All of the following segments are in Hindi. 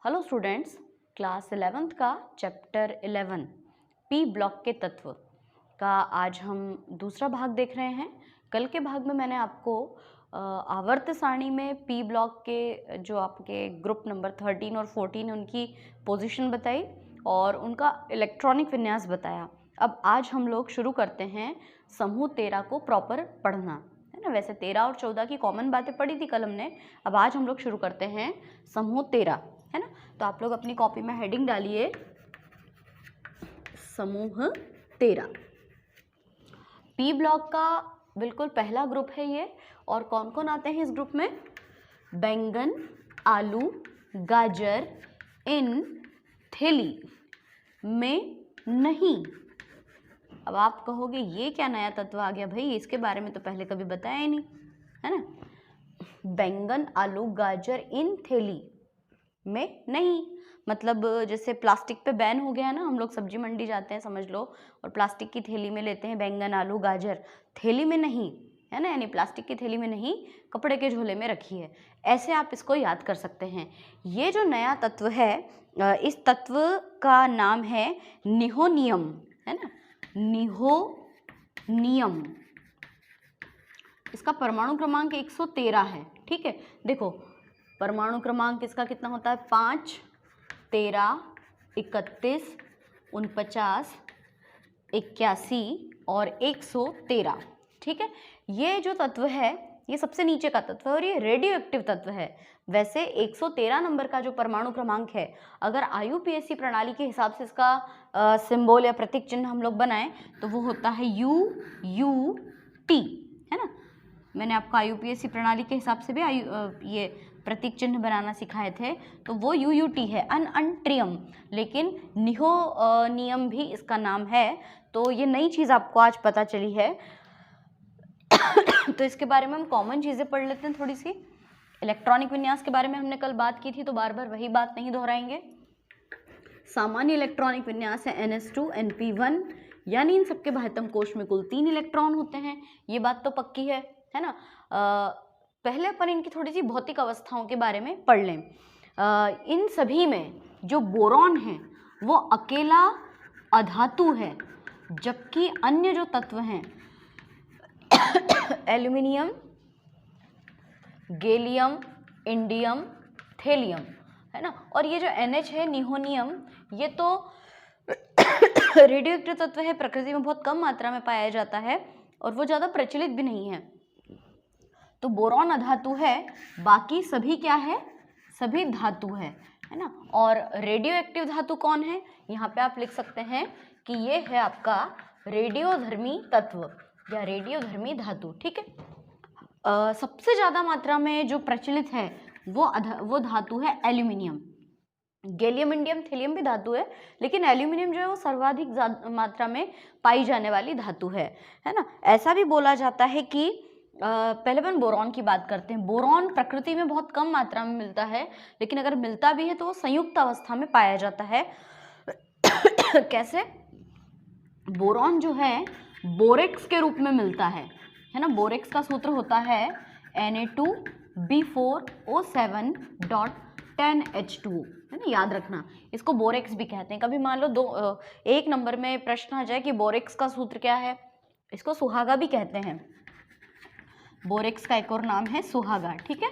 हेलो स्टूडेंट्स, क्लास 11th का चैप्टर 11 पी ब्लॉक के तत्व का आज हम दूसरा भाग देख रहे हैं। कल के भाग में मैंने आपको आवर्त सारणी में पी ब्लॉक के जो आपके ग्रुप नंबर 13 और 14 उनकी पोजीशन बताई और उनका इलेक्ट्रॉनिक विन्यास बताया। अब आज हम लोग शुरू करते हैं समूह 13 को प्रॉपर पढ़ना, है ना। वैसे 13 और 14 की कॉमन बातें पढ़ी थी कल हमने। अब आज हम लोग शुरू करते हैं समूह 13, है ना। तो आप लोग अपनी कॉपी में हेडिंग डालिए समूह 13। पी ब्लॉक का बिल्कुल पहला ग्रुप है ये। और कौन कौन आते हैं इस ग्रुप में? बैंगन, आलू, गाजर इन थैली में नहीं। अब आप कहोगे ये क्या नया तत्व आ गया भाई, इसके बारे में तो पहले कभी बताया ही नहीं, है ना। बैंगन, आलू, गाजर इन थैली में नहीं, मतलब जैसे प्लास्टिक पे बैन हो गया है ना, हम लोग सब्जी मंडी जाते हैं समझ लो और प्लास्टिक की थैली में लेते हैं बैंगन, आलू, गाजर, थैली में नहीं, है ना। यानी प्लास्टिक की थैली में नहीं, कपड़े के झोले में रखी है। ऐसे आप इसको याद कर सकते हैं। ये जो नया तत्व है, इस तत्व का नाम है निहोनियम, है ना। निहोनियम। इसका परमाणु क्रमांक 113 है, ठीक है। देखो परमाणु क्रमांक इसका कितना होता है? 5, 13, 31, 49, 81 और 113, ठीक है। ये जो तत्व है ये सबसे नीचे का तत्व है और ये रेडियो एक्टिव तत्व है। वैसे 113 नंबर का जो परमाणु क्रमांक है, अगर IUPAC प्रणाली के हिसाब से इसका सिंबल या प्रतीक चिन्ह हम लोग बनाएं तो वो होता है UUT, है ना। मैंने आपको IUPAC प्रणाली के हिसाब से भी ये प्रतीक चिन्ह बनाना सिखाए थे, तो वो UUT है, अनअंट्रियम। लेकिन निहोनियम भी इसका नाम है। तो ये नई चीज़ आपको आज पता चली है। तो इसके बारे में हम कॉमन चीज़ें पढ़ लेते हैं थोड़ी सी। इलेक्ट्रॉनिक विन्यास के बारे में हमने कल बात की थी, तो बार बार वही बात नहीं दोहराएंगे। सामान्य इलेक्ट्रॉनिक विन्यास है NS2 NP1, यानी इन सबके बाह्यतम कोश में कुल 3 इलेक्ट्रॉन होते हैं। ये बात तो पक्की है ना। पहले अपन इनकी थोड़ी सी भौतिक अवस्थाओं के बारे में पढ़ लें। इन सभी में जो बोरॉन है वो अकेला अधातु है, जबकि अन्य जो तत्व हैं एल्यूमिनियम, गैलियम, इंडियम, थैलियम, है ना। और ये जो NH है निहोनियम, ये तो रेडियोएक्टिव तत्व है, प्रकृति में बहुत कम मात्रा में पाया जाता है और वो ज़्यादा प्रचलित भी नहीं है। तो बोरॉन अधातु है, बाकी सभी क्या है? सभी धातु है ना। और रेडियोएक्टिव धातु कौन है? यहाँ पे आप लिख सकते हैं कि ये है आपका रेडियोधर्मी तत्व या रेडियोधर्मी धातु, ठीक है। सबसे ज़्यादा मात्रा में जो प्रचलित है वो धातु है एल्यूमिनियम। गैलियम, इंडियम, थैलियम भी धातु है, लेकिन एल्यूमिनियम जो है वो सर्वाधिक मात्रा में पाई जाने वाली धातु है ना। ऐसा भी बोला जाता है कि पहले अपन बोरॉन की बात करते हैं। बोरॉन प्रकृति में बहुत कम मात्रा में मिलता है, लेकिन अगर मिलता भी है तो वो संयुक्त अवस्था में पाया जाता है। कैसे? बोरॉन जो है बोरेक्स के रूप में मिलता है ना। बोरेक्स का सूत्र होता है Na2B4O7.10H2, है ना। याद रखना, इसको बोरेक्स भी कहते हैं। कभी मान लो एक नंबर में प्रश्न आ जाए कि बोरेक्स का सूत्र क्या है, इसको सुहागा भी कहते हैं। बोरेक्स का एक और नाम है सुहागा, ठीक है।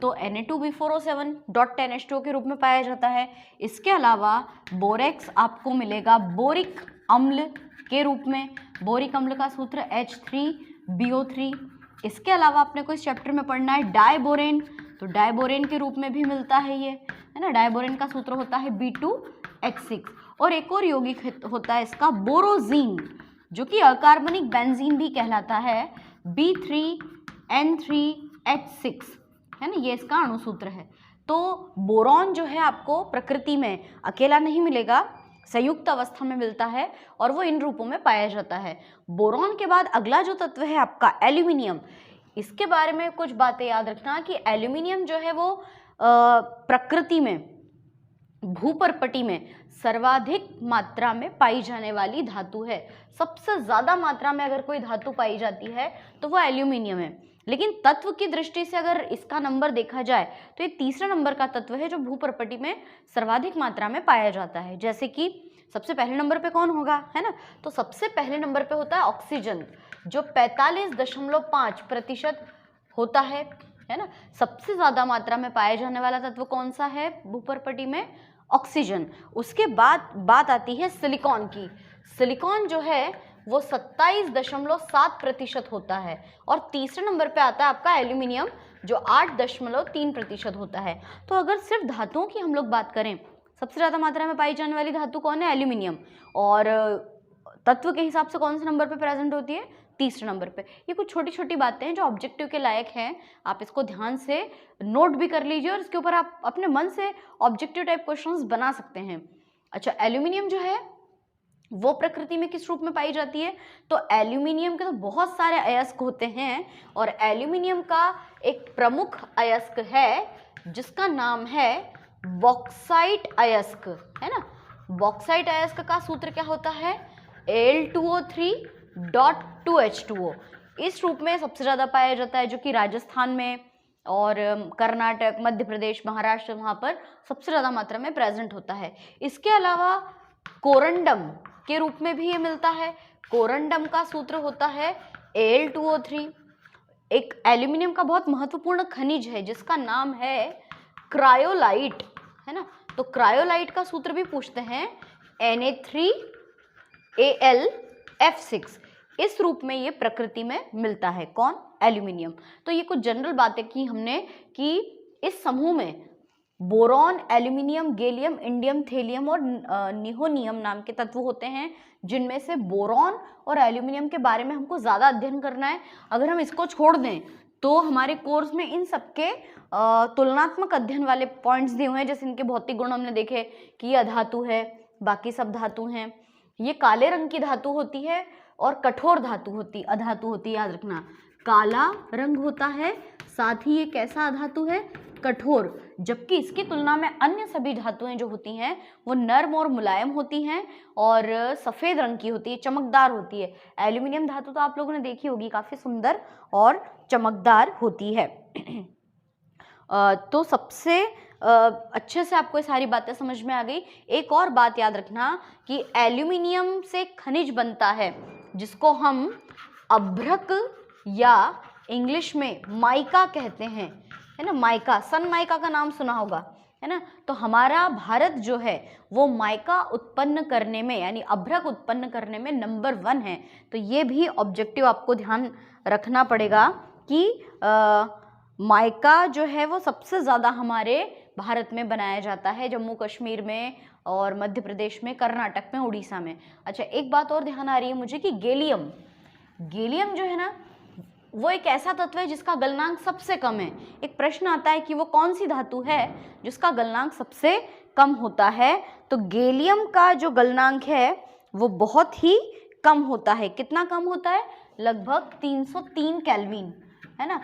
तो Na2B4O7.10H2 के रूप में पाया जाता है। इसके अलावा बोरेक्स आपको मिलेगा बोरिक अम्ल के रूप में। बोरिक अम्ल का सूत्र H3BO3। इसके अलावा आपने को इस चैप्टर में पढ़ना है डायबोरेन, तो डायबोरेन के रूप में भी मिलता है ये, है ना। डायबोरेन का सूत्र होता है B2H6। और एक और यौगिक होता है इसका बोरोजीन, जो कि अकार्बनिक बेंजीन भी कहलाता है, B3N3H6, है ना। ये इसका अणुसूत्र है। तो बोरॉन जो है आपको प्रकृति में अकेला नहीं मिलेगा, संयुक्त अवस्था में मिलता है और वो इन रूपों में पाया जाता है। बोरॉन के बाद अगला जो तत्व है आपका एल्यूमिनियम। इसके बारे में कुछ बातें याद रखना कि एल्यूमिनियम जो है वो प्रकृति में भूपर्पटी में सर्वाधिक मात्रा में पाई जाने वाली धातु है। सबसे ज़्यादा मात्रा में अगर कोई धातु पाई जाती है तो वो एल्यूमिनियम है। लेकिन तत्व की दृष्टि से अगर इसका नंबर देखा जाए तो ये तीसरा नंबर का तत्व है जो भूपर्पटी में सर्वाधिक मात्रा में पाया जाता है। जैसे कि सबसे पहले नंबर पे कौन होगा, है ना, तो सबसे पहले नंबर पे होता है ऑक्सीजन जो 45.5% होता है ना। सबसे ज्यादा मात्रा में पाया जाने वाला तत्व कौन सा है भूपर्पटी में, ऑक्सीजन। उसके बाद बात आती है सिलिकॉन की। सिलिकॉन जो है वो 27.7% होता है। और तीसरे नंबर पे आता है आपका एल्यूमिनियम जो 8.3% होता है। तो अगर सिर्फ धातुओं की हम लोग बात करें, सबसे ज़्यादा मात्रा में पाई जाने वाली धातु कौन है, एल्यूमिनियम। और तत्व के हिसाब से कौन से नंबर पे प्रेजेंट होती है, तीसरे नंबर पे। ये कुछ छोटी छोटी बातें हैं जो ऑब्जेक्टिव के लायक हैं, आप इसको ध्यान से नोट भी कर लीजिए और इसके ऊपर आप अपने मन से ऑब्जेक्टिव टाइप क्वेश्चंस बना सकते हैं। अच्छा, एल्यूमिनियम जो है वो प्रकृति में किस रूप में पाई जाती है, तो एल्यूमिनियम के तो बहुत सारे अयस्क होते हैं और एल्यूमिनियम का एक प्रमुख अयस्क है जिसका नाम है बॉक्साइट अयस्क, है ना। बॉक्साइट अयस्क का सूत्र क्या होता है, Al2O3.2H2O। इस रूप में सबसे ज़्यादा पाया जाता है जो कि राजस्थान में और कर्नाटक, मध्य प्रदेश, महाराष्ट्र, वहाँ पर सबसे ज़्यादा मात्रा में प्रेजेंट होता है। इसके अलावा कोरंडम के रूप में भी ये मिलता है। कोरंडम का सूत्र होता है Al2O3। एक एल्यूमिनियम का बहुत महत्वपूर्ण खनिज है जिसका नाम है क्रायोलाइट, है ना। तो क्रायोलाइट का सूत्र भी पूछते हैं Na3Al(F6)। इस रूप में ये प्रकृति में मिलता है, कौन, एल्यूमिनियम। तो ये कुछ जनरल बातें की हमने कि इस समूह में boron, aluminium, gallium, indium, thallium और निहोनियम नाम के तत्व होते हैं, जिनमें से बोरॉन और एल्यूमिनियम के बारे में हमको ज़्यादा अध्ययन करना है। अगर हम इसको छोड़ दें तो हमारे कोर्स में इन सबके तुलनात्मक अध्ययन वाले पॉइंट्स दिए हुए हैं। जैसे इनके भौतिक गुण हमने देखे कि ये अधातु है, बाकी सब धातु हैं। ये काले रंग की धातु होती है और कठोर धातु होती, अधातु होती है, याद रखना। काला रंग होता है, साथ ही ये कैसा अधातु है, कठोर। जबकि इसकी तुलना में अन्य सभी धातुएं जो होती हैं वो नर्म और मुलायम होती हैं और सफ़ेद रंग की होती है, चमकदार होती है। एल्यूमिनियम धातु तो आप लोगों ने देखी होगी, काफ़ी सुंदर और चमकदार होती है। तो सबसे अच्छे से आपको ये सारी बातें समझ में आ गई। एक और बात याद रखना कि एल्यूमिनियम से खनिज बनता है जिसको हम अभ्रक या इंग्लिश में माइका कहते हैं, है ना। माइका, सन माइका का नाम सुना होगा, है ना। तो हमारा भारत जो है वो माइका उत्पन्न करने में, यानी अभ्रक उत्पन्न करने में नंबर 1 है। तो ये भी ऑब्जेक्टिव आपको ध्यान रखना पड़ेगा कि माइका जो है वो सबसे ज़्यादा हमारे भारत में बनाया जाता है, जम्मू कश्मीर में और मध्य प्रदेश में, कर्नाटक में, उड़ीसा में। अच्छा, एक बात और ध्यान आ रही है मुझे कि गैलियम, गैलियम जो है ना वो एक ऐसा तत्व है जिसका गलनांक सबसे कम है। एक प्रश्न आता है कि वो कौन सी धातु है जिसका गलनांक सबसे कम होता है, तो गैलियम का जो गलनांक है वो बहुत ही कम होता है। कितना कम होता है, लगभग 303 केल्विन, है ना।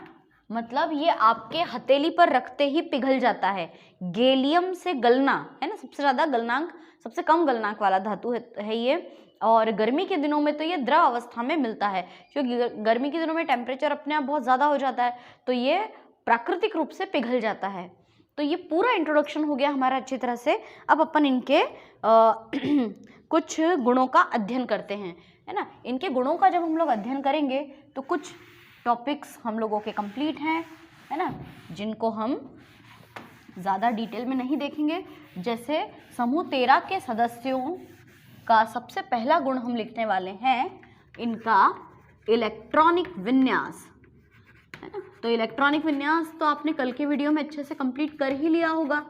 मतलब ये आपके हथेली पर रखते ही पिघल जाता है। गैलियम से गलना, है ना, सबसे ज़्यादा गलनांक, सबसे कम गलनांक वाला धातु है ये। और गर्मी के दिनों में तो ये द्रव अवस्था में मिलता है, क्योंकि गर्मी के दिनों में टेम्परेचर अपने आप बहुत ज़्यादा हो जाता है, तो ये प्राकृतिक रूप से पिघल जाता है। तो ये पूरा इंट्रोडक्शन हो गया हमारा अच्छी तरह से। अब अपन इनके कुछ गुणों का अध्ययन करते हैं, है ना। इनके गुणों का जब हम लोग अध्ययन करेंगे तो कुछ टॉपिक्स हम लोगों के कंप्लीट हैं, है ना, जिनको हम ज़्यादा डिटेल में नहीं देखेंगे। जैसे समूह 13 के सदस्यों का सबसे पहला गुण हम लिखने वाले हैं इनका इलेक्ट्रॉनिक विन्यास, है ना। तो इलेक्ट्रॉनिक विन्यास तो आपने कल के वीडियो में अच्छे से कंप्लीट कर ही लिया होगा,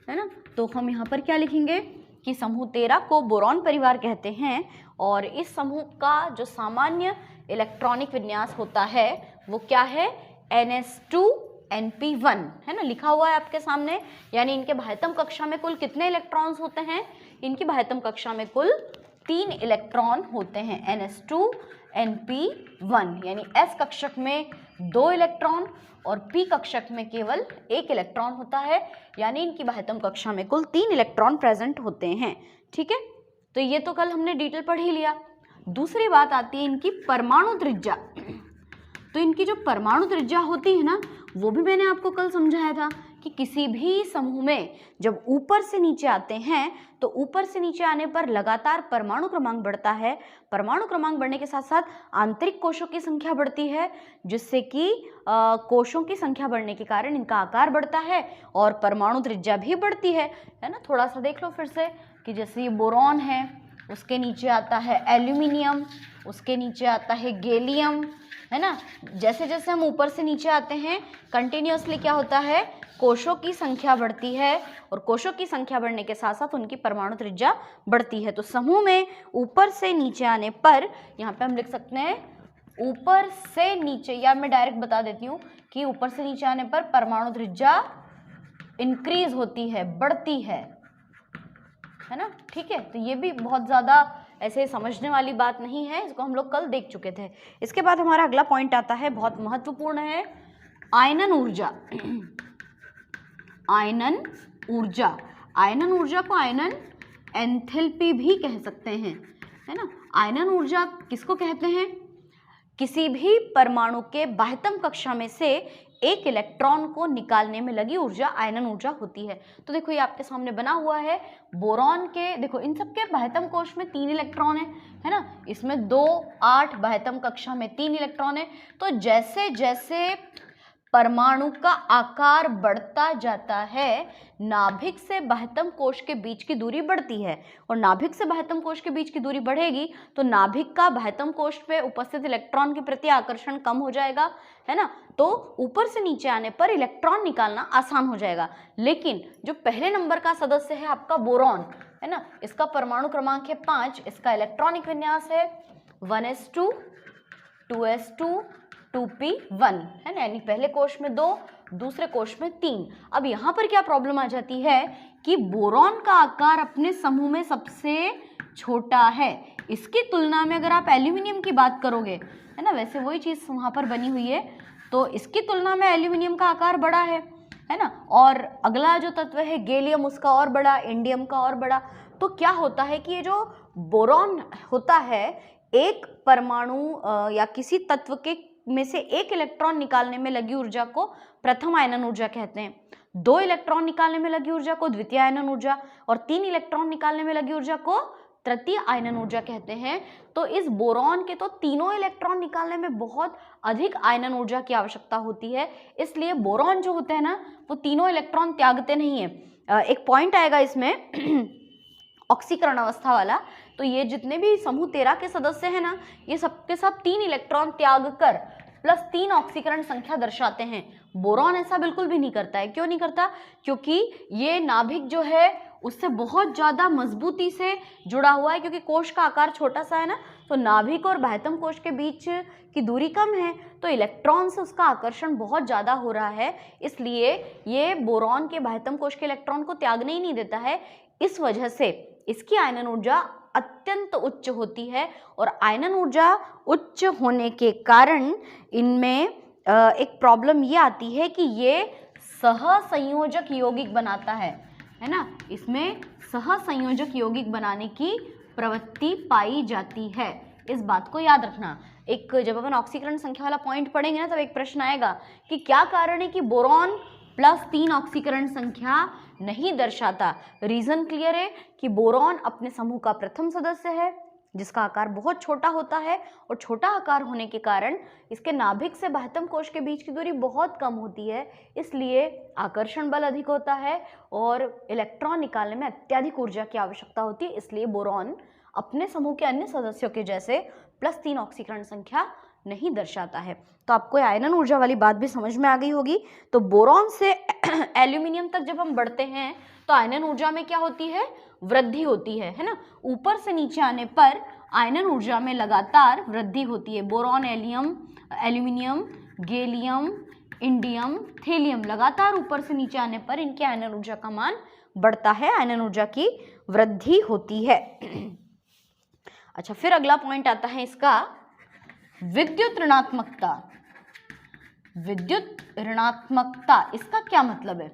है ना। तो हम यहाँ पर क्या लिखेंगे कि समूह 13 को बोरॉन परिवार कहते हैं और इस समूह का जो सामान्य इलेक्ट्रॉनिक विन्यास होता है वो क्या है, NS2Np1, है ना, लिखा हुआ है आपके सामने। यानी इनके बाह्यतम कक्षा में कुल कितने इलेक्ट्रॉन्स होते हैं, इनकी बाह्यतम कक्षा में कुल 3 इलेक्ट्रॉन होते हैं, NS2Np1। यानी S कक्षक में 2 इलेक्ट्रॉन और P कक्षक में केवल 1 इलेक्ट्रॉन होता है। यानी इनकी बाह्यतम कक्षा में कुल 3 इलेक्ट्रॉन प्रेजेंट होते हैं, ठीक है। तो ये तो कल हमने डिटेल पढ़ ही लिया। दूसरी बात आती है इनकी परमाणु त्रिज्या। तो इनकी जो परमाणु त्रिज्या होती है ना, वो भी मैंने आपको कल समझाया था कि किसी भी समूह में जब ऊपर से नीचे आते हैं तो ऊपर से नीचे आने पर लगातार परमाणु क्रमांक बढ़ता है। परमाणु क्रमांक बढ़ने के साथ साथ आंतरिक कोशों की संख्या बढ़ती है, जिससे कि कोशों की संख्या बढ़ने के कारण इनका आकार बढ़ता है और परमाणु त्रिज्या भी बढ़ती है ना। थोड़ा सा देख लो फिर से कि जैसे ये बोरॉन है, उसके नीचे आता है एल्यूमिनियम, उसके नीचे आता है गैलियम, है ना। जैसे जैसे हम ऊपर से नीचे आते हैं कंटिन्यूअसली क्या होता है, कोशों की संख्या बढ़ती है और कोशों की संख्या बढ़ने के साथ साथ उनकी परमाणु त्रिज्या बढ़ती है। तो समूह में ऊपर से नीचे आने पर यहाँ पे हम लिख सकते हैं ऊपर से नीचे, या मैं डायरेक्ट बता देती हूँ कि ऊपर से नीचे आने पर परमाणु त्रिज्या इंक्रीज होती है, बढ़ती है ना। ठीक है, तो ये भी बहुत ज़्यादा ऐसे समझने वाली बात नहीं है, इसको हम लोग कल देख चुके थे। इसके बाद हमारा अगला पॉइंट आता है, बहुत महत्वपूर्ण है, आयनन ऊर्जा। आयनन ऊर्जा, आयनन ऊर्जा को आयनन एंथैल्पी भी कह सकते हैं, है ना। आयनन ऊर्जा किसको कहते हैं, किसी भी परमाणु के बाह्यतम कक्षा में से एक इलेक्ट्रॉन को निकालने में लगी ऊर्जा आयनन ऊर्जा होती है। तो देखो ये आपके सामने बना हुआ है बोरॉन के, देखो इन सबके बाह्यतम कोश में 3 इलेक्ट्रॉन है ना, इसमें 2, 8, बाह्यतम कक्षा में 3 इलेक्ट्रॉन है। तो जैसे जैसे परमाणु का आकार बढ़ता जाता है, नाभिक से बाह्यतम कोश के बीच की दूरी बढ़ती है और नाभिक से बाह्यतम कोश के बीच की दूरी बढ़ेगी तो नाभिक का बाह्यतम कोश पे उपस्थित इलेक्ट्रॉन के प्रति आकर्षण कम हो जाएगा, है ना। तो ऊपर से नीचे आने पर इलेक्ट्रॉन निकालना आसान हो जाएगा। लेकिन जो पहले नंबर का सदस्य है आपका बोरॉन, है ना, इसका परमाणु क्रमांक है 5, इसका इलेक्ट्रॉनिक विन्यास है 1s2 2s2 2p1, है ना, यानी पहले कोश में 2, दूसरे कोश में 3। अब यहाँ पर क्या प्रॉब्लम आ जाती है कि बोरॉन का आकार अपने समूह में सबसे छोटा है। इसकी तुलना में अगर आप एल्यूमिनियम की बात करोगे, है ना, वैसे वही चीज़ वहाँ पर बनी हुई है, तो इसकी तुलना में एल्यूमिनियम का आकार बड़ा है ना। और अगला जो तत्व है गैलियम, उसका और बड़ा, इंडियम का और बड़ा। तो क्या होता है कि ये जो बोरॉन होता है, एक परमाणु या किसी तत्व के में से एक इलेक्ट्रॉन निकालने में लगी ऊर्जा को प्रथम आयनन ऊर्जा कहते हैं, 2 इलेक्ट्रॉन निकालने में लगी ऊर्जा को द्वितीय आयनन ऊर्जा और 3 इलेक्ट्रॉन निकालने में लगी ऊर्जा को तृतीय आयनन ऊर्जा कहते हैं। तो इस बोरॉन के तो तीनों इलेक्ट्रॉन निकालने में बहुत अधिक आयनन ऊर्जा की आवश्यकता होती है, इसलिए बोरॉन जो होते हैं ना, वो तीनों इलेक्ट्रॉन त्यागते नहीं है। एक पॉइंट आएगा इसमें ऑक्सीकरण अवस्था वाला, तो ये जितने भी समूह 13 के सदस्य हैं ना, ये सबके सब 3 इलेक्ट्रॉन त्याग कर +3 ऑक्सीकरण संख्या दर्शाते हैं। बोरॉन ऐसा बिल्कुल भी नहीं करता है। क्यों नहीं करता? क्योंकि ये नाभिक जो है उससे बहुत ज़्यादा मजबूती से जुड़ा हुआ है, क्योंकि कोश का आकार छोटा सा है ना, तो नाभिक और बाह्यतम कोश के बीच की दूरी कम है, तो इलेक्ट्रॉन से उसका आकर्षण बहुत ज़्यादा हो रहा है, इसलिए ये बोरॉन के बाह्यतम कोश के इलेक्ट्रॉन को त्यागने ही नहीं देता है। इस वजह से इसकी आयनन ऊर्जा अत्यंत उच्च होती है और आयनन ऊर्जा उच्च होने के कारण इनमें एक प्रॉब्लम ये आती है कि ये सहसंयोजक यौगिक बनाता है ना, इसमें सहसंयोजक यौगिक बनाने की प्रवृत्ति पाई जाती है। इस बात को याद रखना। एक जब अपन ऑक्सीकरण संख्या वाला पॉइंट पढ़ेंगे ना, तब एक प्रश्न आएगा कि क्या कारण है कि बोरॉन +3 ऑक्सीकरण संख्या नहीं दर्शाता। रीजन क्लियर है कि बोरॉन अपने समूह का प्रथम सदस्य है जिसका आकार बहुत छोटा होता है और छोटा आकार होने के कारण इसके नाभिक से बाह्यतम कोश के बीच की दूरी बहुत कम होती है, इसलिए आकर्षण बल अधिक होता है और इलेक्ट्रॉन निकालने में अत्यधिक ऊर्जा की आवश्यकता होती है। इसलिए बोरॉन अपने समूह के अन्य सदस्यों के जैसे +3 ऑक्सीकरण संख्या नहीं दर्शाता है। तो आपको आयनन ऊर्जा वाली बात भी समझ में आ गई होगी। तो बोरॉन से एल्यूमिनियम तक जब हम बढ़ते हैं तो आयनन ऊर्जा में क्या होती है? वृद्धि होती है ना। ऊपर से नीचे आने पर आयनन ऊर्जा में लगातार वृद्धि होती है। Boron, aluminium, gallium, indium, thallium, लगातार ऊपर से नीचे आने पर इनके आयनन ऊर्जा का मान बढ़ता है, आयनन ऊर्जा की वृद्धि होती है। अच्छा, फिर अगला पॉइंट आता है इसका विद्युत ऋणात्मकता। विद्युत ऋणात्मकता, इसका क्या मतलब है?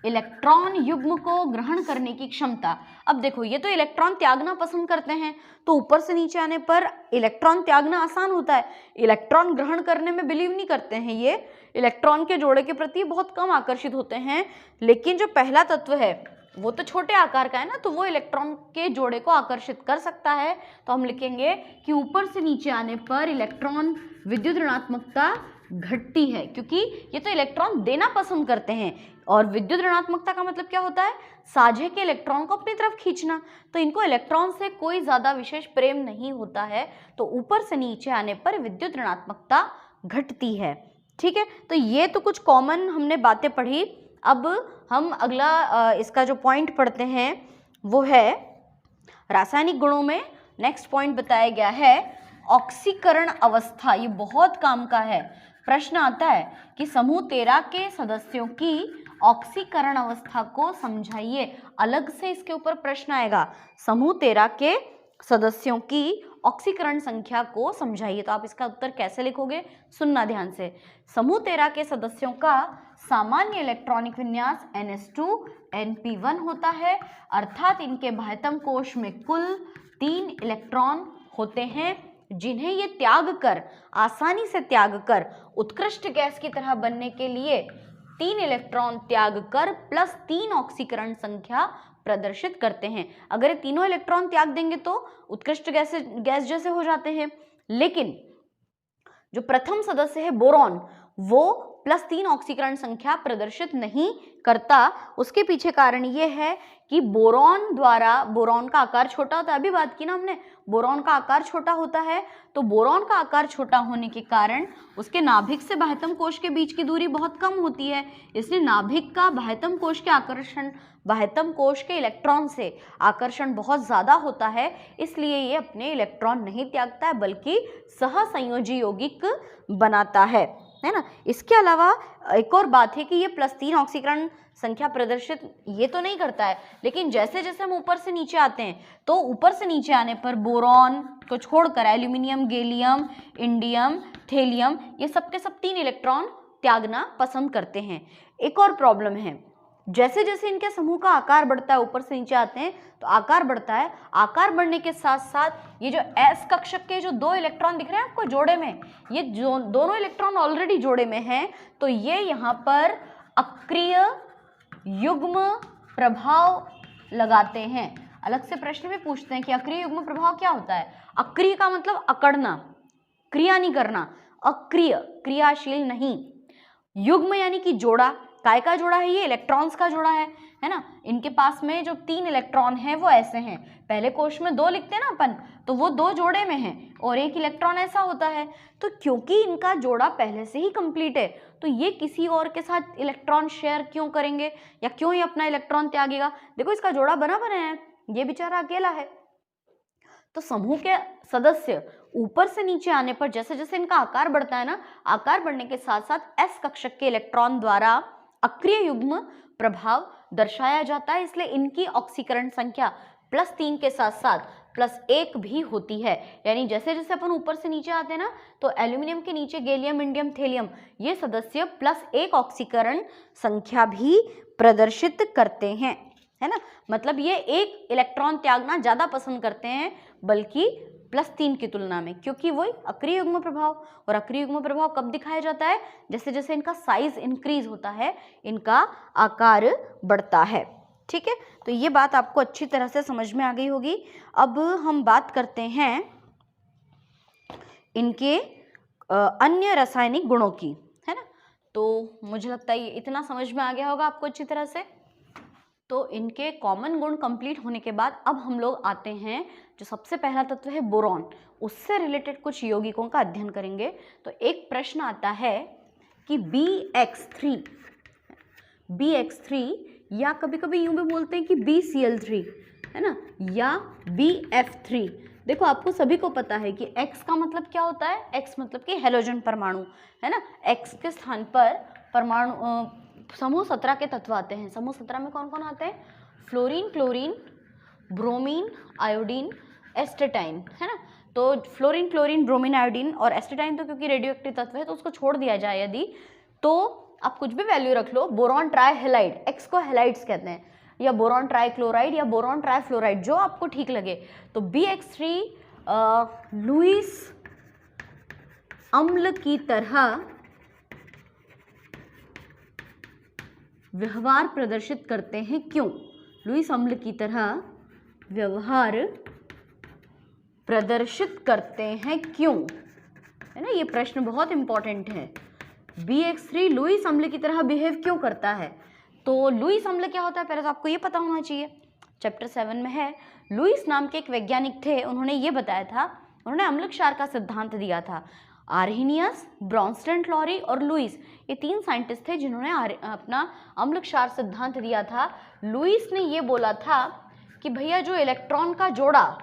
इलेक्ट्रॉन युग्म को ग्रहण करने की क्षमता। अब देखो ये तो इलेक्ट्रॉन त्यागना पसंद करते हैं, तो ऊपर से नीचे आने पर इलेक्ट्रॉन त्यागना आसान होता है, इलेक्ट्रॉन ग्रहण करने में बिलीव नहीं करते हैं, ये इलेक्ट्रॉन के जोड़े के प्रति बहुत कम आकर्षित होते हैं। लेकिन जो पहला तत्व है वो तो छोटे आकार का है ना, तो वो इलेक्ट्रॉन के जोड़े को आकर्षित कर सकता है। तो हम लिखेंगे कि ऊपर से नीचे आने पर इलेक्ट्रॉन विद्युत ऋणात्मकता घटती है, क्योंकि ये तो इलेक्ट्रॉन देना पसंद करते हैं, और विद्युत ऋणात्मकता का मतलब क्या होता है, साझे के इलेक्ट्रॉन को अपनी तरफ खींचना। तो इनको इलेक्ट्रॉन से कोई ज़्यादा विशेष प्रेम नहीं होता है, तो ऊपर से नीचे आने पर विद्युत ऋणात्मकता घटती है। ठीक है, तो ये तो कुछ कॉमन हमने बातें पढ़ी। अब हम अगला इसका जो पॉइंट पढ़ते हैं वो है रासायनिक गुणों में नेक्स्ट पॉइंट बताया गया है ऑक्सीकरण अवस्था। ये बहुत काम का है, प्रश्न आता है कि समूह 13 के सदस्यों की ऑक्सीकरण अवस्था को समझाइए। अलग से इसके ऊपर प्रश्न आएगा, समूह 13 के सदस्यों की ऑक्सीकरण संख्या को समझाइए। तो आप इसका उत्तर कैसे लिखोगे, सुनना ध्यान से। समूह 13 के सदस्यों का सामान्य इलेक्ट्रॉनिक विन्यास NH2 NP1 होता है, अर्थात इनके बाह्यतम कोश में कुल 3 इलेक्ट्रॉन होते हैं, जिन्हें ये त्याग कर, आसानी से त्याग कर उत्कृष्ट गैस की तरह बनने के लिए 3 इलेक्ट्रॉन त्याग कर प्लस 3 ऑक्सीकरण संख्या प्रदर्शित करते हैं। अगर ये तीनों इलेक्ट्रॉन त्याग देंगे तो उत्कृष्ट गैस जैसे हो जाते हैं। लेकिन जो प्रथम सदस्य है बोरॉन, वो प्लस 3 ऑक्सीकरण संख्या प्रदर्शित नहीं करता। उसके पीछे कारण ये है कि बोरॉन का आकार छोटा होता है। अभी बात की ना हमने, बोरॉन का आकार छोटा होता है, तो बोरॉन का आकार छोटा होने के कारण उसके नाभिक से बाह्यतम कोश के बीच की दूरी बहुत कम होती है, इसलिए नाभिक का बाह्यतम कोश के इलेक्ट्रॉन से आकर्षण बहुत ज़्यादा होता है, इसलिए ये अपने इलेक्ट्रॉन नहीं त्यागता है बल्कि सहसंयोजी यौगिक बनाता है ना। इसके अलावा एक और बात है कि ये प्लस 3 ऑक्सीकरण संख्या प्रदर्शित ये तो नहीं करता है, लेकिन जैसे जैसे हम ऊपर से नीचे आते हैं तो ऊपर से नीचे आने पर बोरॉन को छोड़कर एल्यूमिनियम, गैलियम, इंडियम, थेलियम, ये सब के सब 3 इलेक्ट्रॉन त्यागना पसंद करते हैं। एक और प्रॉब्लम है, जैसे जैसे इनके समूह का आकार बढ़ता है, ऊपर से नीचे आते हैं तो आकार बढ़ता है, आकार बढ़ने के साथ साथ ये जो S कक्षक के जो 2 इलेक्ट्रॉन दिख रहे हैं आपको जोड़े में, ये जो दोनों इलेक्ट्रॉन ऑलरेडी जोड़े में हैं, तो ये यहाँ पर अक्रिय युग्म प्रभाव लगाते हैं। अलग से प्रश्न में पूछते हैं कि अक्रिय युग्म प्रभाव क्या होता है। अक्रिय का मतलब अकड़ना, क्रिया नहीं करना, अक्रिय क्रियाशील नहीं, युग्म यानी कि जोड़ा, काय का जोड़ा है, ये इलेक्ट्रॉन्स का जोड़ा है ना। इनके पास में जो 3 इलेक्ट्रॉन है वो ऐसे हैं, पहले कोश में 2 लिखते हैं ना अपन, तो वो 2 जोड़े में हैं और 1 इलेक्ट्रॉन ऐसा होता है। तो क्योंकि इनका जोड़ा पहले से ही कंप्लीट है, तो ये किसी और के साथ इलेक्ट्रॉन शेयर क्यों करेंगे या क्यों ये अपना इलेक्ट्रॉन त्यागेगा। देखो इसका जोड़ा बना है, ये बेचारा अकेला है। तो समूह के सदस्य ऊपर से नीचे आने पर जैसे जैसे इनका आकार बढ़ता है ना, आकार बढ़ने के साथ साथ S कक्षक के इलेक्ट्रॉन द्वारा अक्रिय युग्म प्रभाव दर्शाया जाता है, इसलिए इनकी ऑक्सीकरण संख्या प्लस 3 के साथ साथ प्लस 1 भी होती है। यानी जैसे जैसे अपन ऊपर से नीचे आते हैं ना, तो एल्यूमिनियम के नीचे गैलियम, इंडियम, थेलियम, ये सदस्य प्लस 1 ऑक्सीकरण संख्या भी प्रदर्शित करते हैं, है ना। मतलब ये 1 इलेक्ट्रॉन त्यागना ज़्यादा पसंद करते हैं बल्कि प्लस 3 की तुलना में, क्योंकि वही अक्रिय युग्म प्रभाव। और अक्रिय युग्म प्रभाव कब दिखाया जाता है, जैसे जैसे इनका साइज इंक्रीज होता है, इनका आकार बढ़ता है। ठीक है, तो ये बात आपको अच्छी तरह से समझ में आ गई होगी। अब हम बात करते हैं इनके अन्य रासायनिक गुणों की, है ना। तो मुझे लगता है ये इतना समझ में आ गया होगा आपको अच्छी तरह से। तो इनके कॉमन गुण कंप्लीट होने के बाद अब हम लोग आते हैं जो सबसे पहला तत्व है बोरॉन, उससे रिलेटेड कुछ यौगिकों का अध्ययन करेंगे। तो एक प्रश्न आता है कि BX3 या कभी कभी यूं भी बोलते हैं कि BCl3, है ना, या BF3। देखो आपको सभी को पता है कि X का मतलब क्या होता है, X मतलब कि हेलोजन परमाणु, है ना। X के स्थान पर परमाणु समूह 17 के तत्व आते हैं। समूह 17 में कौन कौन आते हैं, fluorine, chlorine, bromine, iodine, astatine, है ना। तो फ्लोरीन, क्लोरीन, ब्रोमीन, आयोडीन और एस्टेटाइन तो क्योंकि रेडियो एक्टिव तत्व है तो उसको छोड़ दिया जाए यदि, तो आप कुछ भी वैल्यू रख लो, बोरॉन ट्राई हेलाइड, एक्स को हेलाइड्स कहते हैं, या बोरॉन ट्राई क्लोराइड या बोरॉन ट्राई फ्लोराइड, जो आपको ठीक लगे। तो BX3 लुईस अम्ल की तरह व्यवहार प्रदर्शित करते हैं, क्यों? लुईस अम्ल की तरह व्यवहार प्रदर्शित करते हैं, क्यों? है ना, ये प्रश्न बहुत इंपॉर्टेंट है। BX3 लुईस अम्ल की तरह बिहेव क्यों करता है? तो लुईस अम्ल क्या होता है पहले तो आपको ये पता होना चाहिए, चैप्टर 7 में है। लुईस नाम के एक वैज्ञानिक थे, उन्होंने ये बताया था, उन्होंने अम्ल क्षार का सिद्धांत दिया था। आर्हेनियस, ब्रॉन्स्टन-लॉरी और लुईस, ये 3 साइंटिस्ट थे जिन्होंने अपना अम्ल क्षार सिद्धांत दिया था। लुईस ने ये बोला था कि भैया जो इलेक्ट्रॉन का जोड़ा,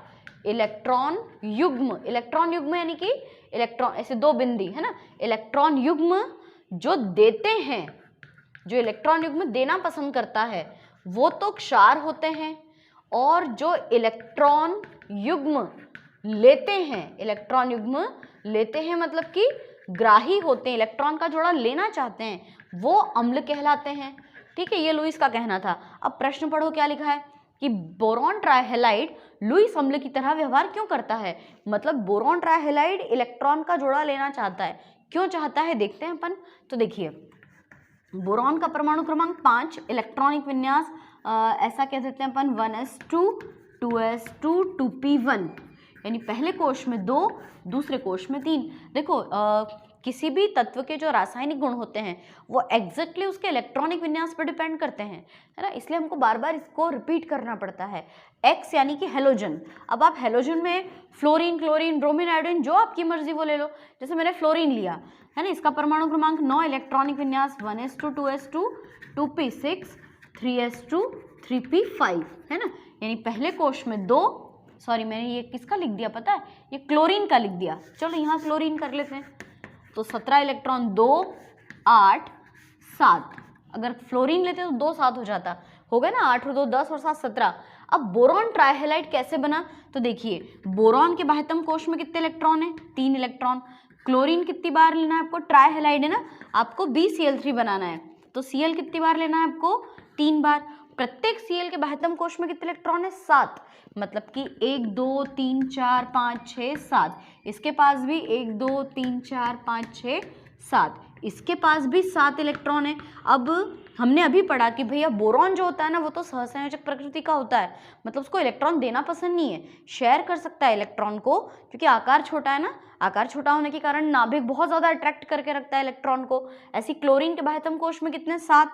इलेक्ट्रॉन युग्म यानी कि इलेक्ट्रॉन ऐसे 2 बिंदी है ना, इलेक्ट्रॉन युग्म जो देते हैं, जो इलेक्ट्रॉन युग्म देना पसंद करता है वो तो क्षार होते हैं, और जो इलेक्ट्रॉन युग्म लेते हैं, इलेक्ट्रॉन युग्म लेते हैं मतलब कि ग्राही होते हैं, इलेक्ट्रॉन का जोड़ा लेना चाहते हैं, वो अम्ल कहलाते हैं। ठीक है, ये लुईस का कहना था। अब प्रश्न पढ़ो क्या लिखा है कि बोरॉन ट्राइहेलाइड लुईस अम्ल की तरह व्यवहार क्यों करता है। मतलब बोरॉन ट्राइहेलाइड इलेक्ट्रॉन का जोड़ा लेना चाहता है, क्यों चाहता है देखते हैं अपन। तो देखिए, बोरॉन का परमाणु क्रमांक 5, इलेक्ट्रॉनिक विन्यास ऐसा कह देते हैं अपन 1s2 2s2 2p1, यानी पहले कोश में 2, दूसरे कोश में 3। देखो किसी भी तत्व के जो रासायनिक गुण होते हैं वो एग्जैक्टली उसके इलेक्ट्रॉनिक विन्यास पर डिपेंड करते हैं, है ना, इसलिए हमको बार बार इसको रिपीट करना पड़ता है। एक्स यानी कि हेलोजन। अब आप हेलोजन में फ्लोरीन, क्लोरीन, ब्रोमीन, आयोडीन, जो आपकी मर्जी वो ले लो। जैसे मैंने फ्लोरीन लिया है ना, इसका परमाणु क्रमांक 9, इलेक्ट्रॉनिक विन्यास 1s2 2s2 2p6 3s2 3p5, है ना, यानी पहले कोश में 2, सॉरी मैंने ये किसका लिख दिया पता है, ये क्लोरीन का लिख दिया। चलो यहाँ क्लोरीन कर लेते हैं। तो 17 इलेक्ट्रॉन 2 8 7, अगर फ्लोरीन लेते तो 2 7 हो जाता, हो गया ना, 8 और 2 10 और 7 17। अब बोरॉन ट्राइहेलाइड कैसे बना, तो देखिए बोरॉन के बाह्यतम कोश में कितने इलेक्ट्रॉन है, 3 इलेक्ट्रॉन। क्लोरीन कितनी बार लेना है आपको, ट्राइहेलाइड है ना, आपको BCl3 बनाना है, तो Cl कितनी बार लेना है आपको, 3 बार। प्रत्येक Cl के बाह्यतम कोश में कितने इलेक्ट्रॉन है, 7, मतलब कि 1 2 3 4 5 6 7। इसके पास भी 1 2 3 4 5 6 7, इसके पास भी 7 इलेक्ट्रॉन है। अब हमने अभी पढ़ा कि भैया बोरॉन जो होता है ना वो तो सहसंयोजक प्रकृति का होता है, मतलब उसको इलेक्ट्रॉन देना पसंद नहीं है, शेयर कर सकता है इलेक्ट्रॉन को, क्योंकि आकार छोटा है ना, आकार छोटा होने के कारण नाभिक बहुत ज़्यादा अट्रैक्ट करके रखता है इलेक्ट्रॉन को। ऐसी क्लोरीन के बाह्यतम कोश में कितने, 7।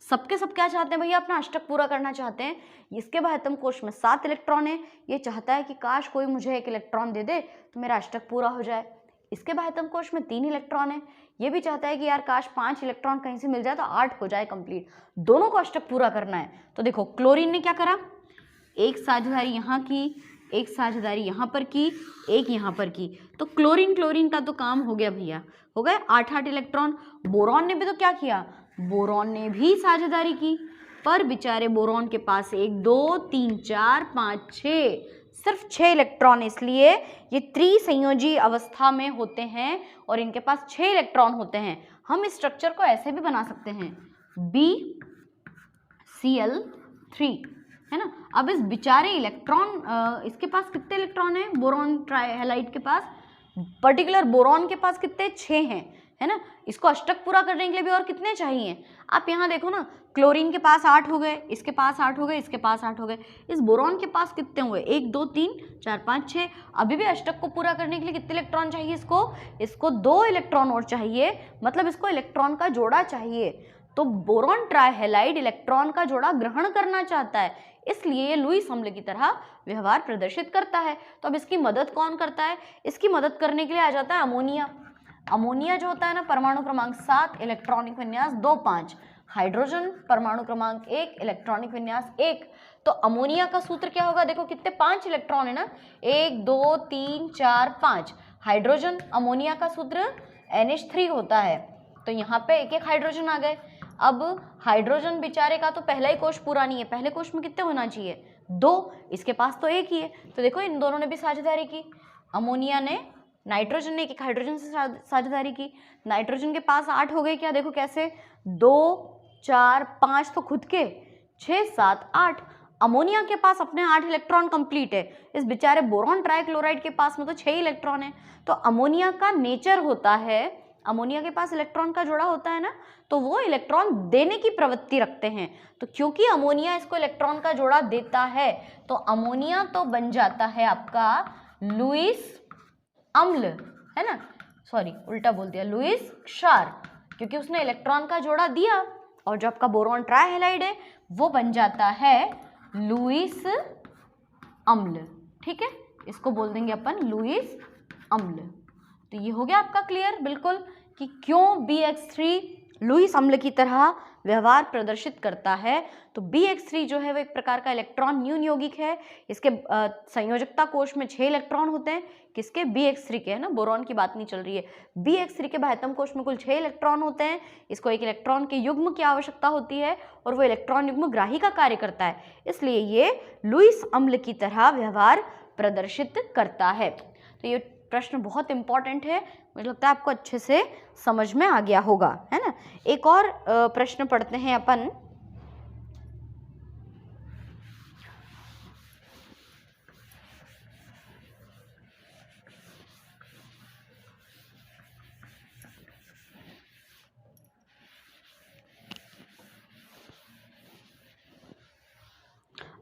सबके सब क्या चाहते हैं भैया, अपना अष्टक पूरा करना चाहते हैं। इसके बाह्यतम कोश में 7 इलेक्ट्रॉन है, ये चाहता है कि काश कोई मुझे 1 इलेक्ट्रॉन दे दे तो मेरा अष्टक पूरा हो जाए। इसके बाह्यतम कोश में 3 इलेक्ट्रॉन है, ये भी चाहता है कि यार काश 5 इलेक्ट्रॉन कहीं से मिल जाए तो 8 हो जाए कंप्लीट। दोनों को अष्टक पूरा करना है। तो देखो क्लोरीन ने क्या करा, एक साझेदारी यहाँ की, एक साझेदारी यहाँ पर की, एक यहाँ पर की, तो क्लोरीन का तो काम हो गया भैया, हो गए 8 इलेक्ट्रॉन। बोरॉन ने भी तो क्या किया, बोरॉन ने भी साझेदारी की, पर बेचारे बोरॉन के पास 1 2 3 4 5 6 सिर्फ 6 इलेक्ट्रॉन, इसलिए ये त्रिसंयोजी अवस्था में होते हैं और इनके पास 6 इलेक्ट्रॉन होते हैं। हम इस स्ट्रक्चर को ऐसे भी बना सकते हैं, BCl3, है ना। अब इस बेचारे इलेक्ट्रॉन, इसके पास कितने इलेक्ट्रॉन है, बोरॉन ट्राइहेलाइड के पास, पर्टिकुलर बोरॉन के पास कितने, 6 हैं, है ना। इसको अष्टक पूरा करने के लिए भी और कितने चाहिए, आप यहाँ देखो ना, क्लोरीन के पास 8 हो गए, इसके पास 8 हो गए, इसके पास 8 हो गए, इस बोरॉन के पास कितने हुए, 1 2 3 4 5 6। अभी भी अष्टक को पूरा करने के लिए कितने इलेक्ट्रॉन चाहिए, इसको 2 इलेक्ट्रॉन और चाहिए, मतलब इसको इलेक्ट्रॉन का जोड़ा चाहिए। तो बोरॉन ट्राइहेलाइड इलेक्ट्रॉन का जोड़ा ग्रहण करना चाहता है, इसलिए ये लुईस अम्ल की तरह व्यवहार प्रदर्शित करता है। तो अब इसकी मदद कौन करता है, इसकी मदद करने के लिए आ जाता है अमोनिया। अमोनिया जो होता है ना, परमाणु क्रमांक 7, इलेक्ट्रॉनिक विन्यास 2 5, हाइड्रोजन परमाणु क्रमांक 1, इलेक्ट्रॉनिक विन्यास 1। तो अमोनिया का सूत्र क्या होगा, देखो कितने 5 इलेक्ट्रॉन है ना, 1 2 3 4 5। हाइड्रोजन, अमोनिया का सूत्र NH3 होता है, तो यहाँ पे एक एक हाइड्रोजन आ गए। अब हाइड्रोजन बेचारे का तो पहला ही कोश पूरा नहीं है, पहले कोश में कितने होना चाहिए, 2, इसके पास तो 1 ही है। तो देखो इन दोनों ने भी साझेदारी की, अमोनिया ने नाइट्रोजन ने एक हाइड्रोजन से साझेदारी की, नाइट्रोजन के पास 8 हो गए क्या, देखो कैसे, 2 4 5 तो खुद के, 6 7 8। अमोनिया के पास अपने 8 इलेक्ट्रॉन कंप्लीट है, इस बेचारे बोरॉन ट्राइक्लोराइड के पास में तो 6 इलेक्ट्रॉन है। तो अमोनिया का नेचर होता है, अमोनिया के पास इलेक्ट्रॉन का जोड़ा होता है ना, तो वो इलेक्ट्रॉन देने की प्रवृत्ति रखते हैं। तो क्योंकि अमोनिया इसको इलेक्ट्रॉन का जोड़ा देता है, तो अमोनिया तो बन जाता है आपका लुईस अम्ल, है ना, सॉरी उल्टा बोल दिया, लुईस क्षार, क्योंकि उसने इलेक्ट्रॉन का जोड़ा दिया। और जो आपका बोरॉन ट्राइहैलाइड है वो बन जाता है लुईस अम्ल, ठीक है, इसको बोल देंगे अपन लुईस अम्ल। तो ये हो गया आपका क्लियर बिल्कुल कि क्यों BX3 लुईस अम्ल की तरह व्यवहार प्रदर्शित करता है। तो BX3 जो है वो एक प्रकार का इलेक्ट्रॉन न्यून यौगिक है, इसके संयोजकता कोश में 6 इलेक्ट्रॉन होते हैं, किसके, BX3 के, है ना, बोरॉन की बात नहीं चल रही है। BX3 के बाह्यतम कोश में कुल 6 इलेक्ट्रॉन होते हैं, इसको एक इलेक्ट्रॉन के युग्म की आवश्यकता होती है और वो इलेक्ट्रॉन युग्म ग्राही का कार्य करता है, इसलिए ये लुईस अम्ल की तरह व्यवहार प्रदर्शित करता है। तो ये प्रश्न बहुत इंपॉर्टेंट है, मुझे लगता है आपको अच्छे से समझ में आ गया होगा, है ना। एक और प्रश्न पढ़ते हैं अपन।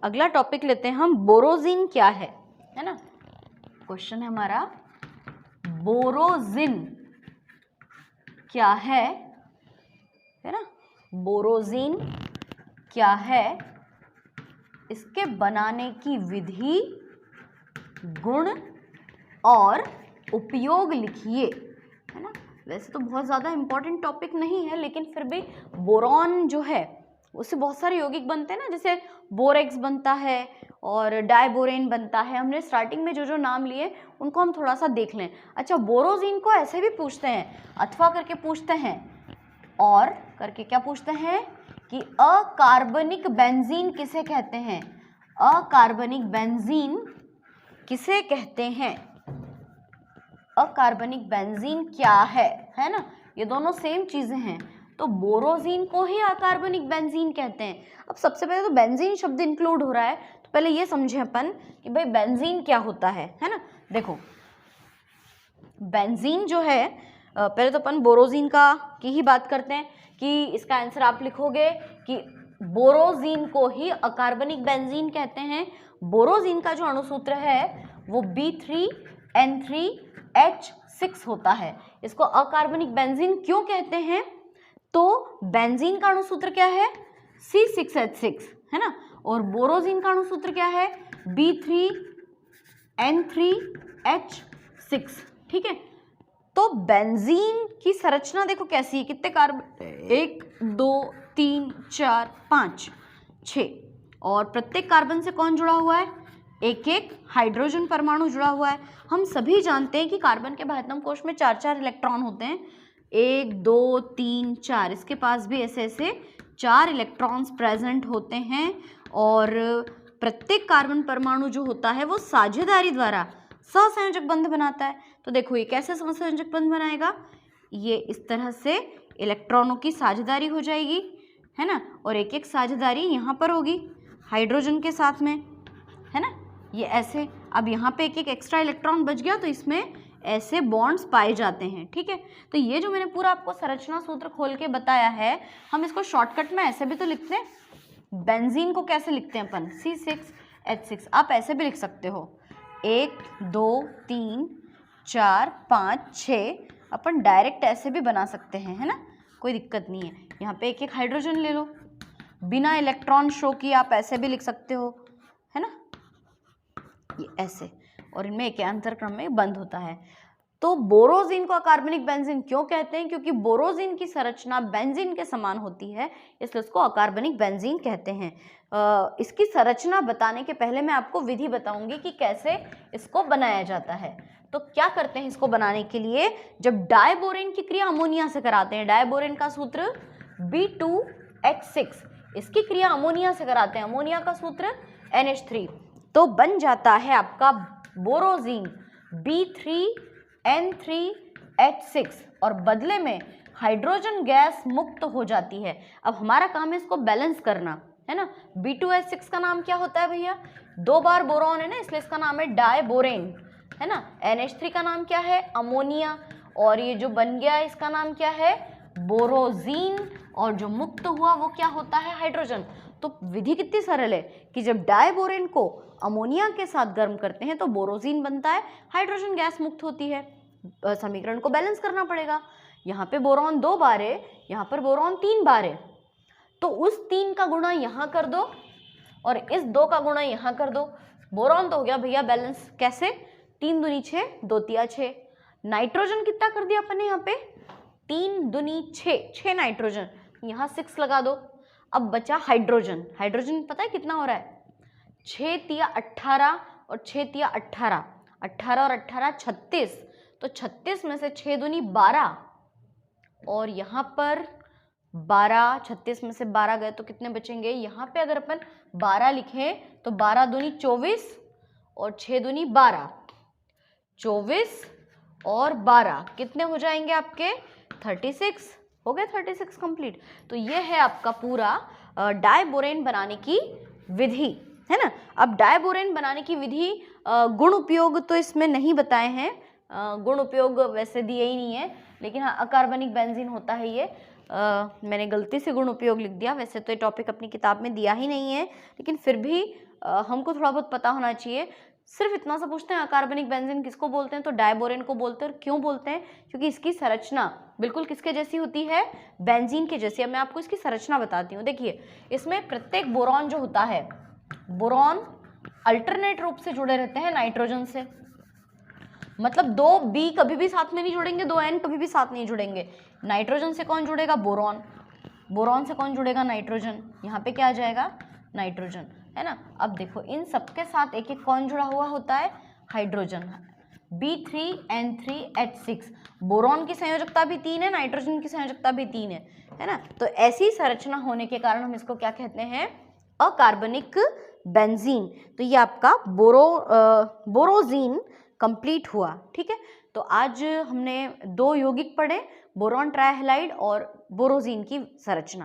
अगला टॉपिक लेते हैं हम, बोरोजिन क्या है ना। क्वेश्चन है हमारा, बोरोजिन क्या है ना, बोरोजिन क्या है, इसके बनाने की विधि, गुण और उपयोग लिखिए, है ना। वैसे तो बहुत ज़्यादा इंपॉर्टेंट टॉपिक नहीं है, लेकिन फिर भी बोरॉन जो है उससे बहुत सारे यौगिक बनते हैं ना, जैसे बोरेक्स बनता है और डाइबोरेन बनता है। हमने स्टार्टिंग में जो जो नाम लिए उनको हम थोड़ा सा देख लें। अच्छा, बोरोजिन को ऐसे भी पूछते हैं, अथवा करके पूछते हैं, और करके क्या पूछते हैं कि अकार्बनिक बेंजीन किसे कहते हैं, अकार्बनिक बेंजीन किसे कहते हैं, अकार्बनिक बेंजीन क्या है ना। ये दोनों सेम चीजें हैं, तो बोरोजिन को ही अकार्बनिक बेंजीन कहते हैं। अब सबसे पहले तो बेंजीन शब्द इंक्लूड हो रहा है, तो पहले ये समझे अपन कि भाई बेंजीन क्या होता है ना। देखो बेंजीन जो है, पहले तो अपन बोरोजिन की ही बात करते हैं कि इसका आंसर आप लिखोगे कि बोरोजिन को ही अकार्बनिक बेंजीन कहते हैं। बोरोजिन का जो अणुसूत्र है वो B3N3H6 होता है। इसको अकार्बनिक बेंजीन क्यों कहते हैं, तो बेंजीन का अणुसूत्र क्या है, C6H6, है ना, और बोरोजिन का अणुसूत्र क्या है, B3N3H6, ठीक है। तो बेंजीन की संरचना देखो कैसी है, कितने कार्बन, 1 2 3 4 5 6, और प्रत्येक कार्बन से कौन जुड़ा हुआ है, एक एक हाइड्रोजन परमाणु जुड़ा हुआ है। हम सभी जानते हैं कि कार्बन के बाह्यतम कोश में 4 इलेक्ट्रॉन होते हैं, 1 2 3 4, इसके पास भी ऐसे ऐसे 4 इलेक्ट्रॉन्स प्रेजेंट होते हैं, और प्रत्येक कार्बन परमाणु जो होता है वो साझेदारी द्वारा सहसंयोजक बंध बनाता है। तो देखो ये कैसे सहसंयोजक बंध बनाएगा, ये इस तरह से इलेक्ट्रॉनों की साझेदारी हो जाएगी, है ना, और एक एक साझेदारी यहाँ पर होगी हाइड्रोजन के साथ में, है ना, ये ऐसे। अब यहाँ पे एक एक एक्स्ट्रा इलेक्ट्रॉन बच गया, तो इसमें ऐसे बॉन्ड्स पाए जाते हैं, ठीक है। तो ये जो मैंने पूरा आपको संरचना सूत्र खोल के बताया है, हम इसको शॉर्टकट में ऐसे भी तो लिखते हैं। बेंजीन को कैसे लिखते हैं अपन, C6H6, आप ऐसे भी लिख सकते हो, 1 2 3 4 5 6, अपन डायरेक्ट ऐसे भी बना सकते हैं, है ना, कोई दिक्कत नहीं है। यहाँ पे एक एक हाइड्रोजन ले लो, बिना इलेक्ट्रॉन शो किए आप ऐसे भी लिख सकते हो, है ना, ये ऐसे, और इनमें एक अंतर क्रम में बंद होता है। तो बोरोजिन को अकार्बनिक बेंजीन क्यों कहते हैं, क्योंकि बोरोजिन की संरचना बेंजीन के समान होती है, इसलिए उसको अकार्बनिक बेंजीन कहते हैं। इसकी संरचना बताने के पहले मैं आपको विधि बताऊंगी कि कैसे इसको बनाया जाता है। तो क्या करते हैं इसको बनाने के लिए, जब डाइबोरेन की क्रिया अमोनिया से कराते हैं, डाइबोरेन का सूत्र B2H6, इसकी क्रिया अमोनिया से कराते हैं, अमोनिया का सूत्र NH3, तो बन जाता है आपका बोरोजिन B3 N3H6 और बदले में हाइड्रोजन गैस मुक्त हो जाती है। अब हमारा काम है इसको बैलेंस करना, है ना। B2H6 का नाम क्या होता है भैया, 2 बार बोरॉन है ना, इसलिए इसका नाम है डायबोरेन, है ना। NH3 का नाम क्या है, अमोनिया, और ये जो बन गया इसका नाम क्या है, बोरोजीन, और जो मुक्त हुआ वो क्या होता है, हाइड्रोजन। तो विधि कितनी सरल है कि जब डायबोरेन को अमोनिया के साथ गर्म करते हैं तो बोरोजीन बनता है, हाइड्रोजन गैस मुक्त होती है। समीकरण को बैलेंस करना पड़ेगा। यहाँ पे बोरॉन 2 बार है, यहाँ पर बोरॉन 3 बार है, तो उस 3 का गुणा यहाँ कर दो और इस 2 का गुणा यहाँ कर दो। बोरॉन तो हो गया भैया बैलेंस, कैसे, 3 दूनी 6, 2 तिया 6। नाइट्रोजन कितना कर दिया अपन ने यहाँ पे, 3 दूनी 6 नाइट्रोजन, यहाँ 6 लगा दो। अब बचा हाइड्रोजन, हाइड्रोजन पता है कितना हो रहा है, 6 तिया 18 और 6 तिया 18, 18 और 18 36, तो 36 में से 6 दूनी 12 और यहाँ पर 12, 36 में से 12 गए तो कितने बचेंगे, यहाँ पे अगर अपन 12 लिखें तो 12 दूनी 24 और 6 दूनी 12, 24 और 12 कितने हो जाएंगे आपके, 36 हो गए, 36 कंप्लीट। तो ये है आपका पूरा डायबोरेन बनाने की विधि, है ना। अब डायबोरेन बनाने की विधि, गुण उपयोग तो इसमें नहीं बताए हैं, गुण उपयोग वैसे दिए ही नहीं है, लेकिन हाँ अकार्बनिक बेंजीन होता है ये। मैंने गलती से गुण उपयोग लिख दिया, वैसे तो ये टॉपिक अपनी किताब में दिया ही नहीं है, लेकिन फिर भी हमको थोड़ा बहुत पता होना चाहिए। सिर्फ इतना सा पूछते हैं अकार्बनिक बेंजीन किसको बोलते हैं, तो डायबोरेन को बोलते हैं। और क्यों बोलते हैं, क्योंकि इसकी संरचना बिल्कुल किसके जैसी होती है, बेंजीन के जैसी। अब मैं आपको इसकी संरचना बताती हूँ। देखिए इसमें प्रत्येक बोरॉन जो होता है, बोरॉन अल्टरनेट रूप से जुड़े रहते हैं नाइट्रोजन से, मतलब 2 B कभी भी साथ में नहीं जुड़ेंगे, 2 N कभी भी साथ नहीं जुड़ेंगे। नाइट्रोजन से कौन जुड़ेगा, बोरॉन, बोरॉन से कौन जुड़ेगा, नाइट्रोजन, यहाँ पे क्या आ जाएगा, नाइट्रोजन, है ना। अब देखो इन सबके साथ एक एक कौन जुड़ा हुआ होता है, हाइड्रोजन, B3N3H6। बोरॉन की संयोजकता भी 3 है, नाइट्रोजन की संयोजकता भी 3 है ना। तो ऐसी संरचना होने के कारण हम इसको क्या कहते हैं, अकार्बनिक बेंजीन। तो ये आपका बोरोजीन कंप्लीट हुआ, ठीक है। तो आज हमने 2 यौगिक पढ़े, बोरॉन ट्राइहैलाइड और बोरोजीन की संरचना।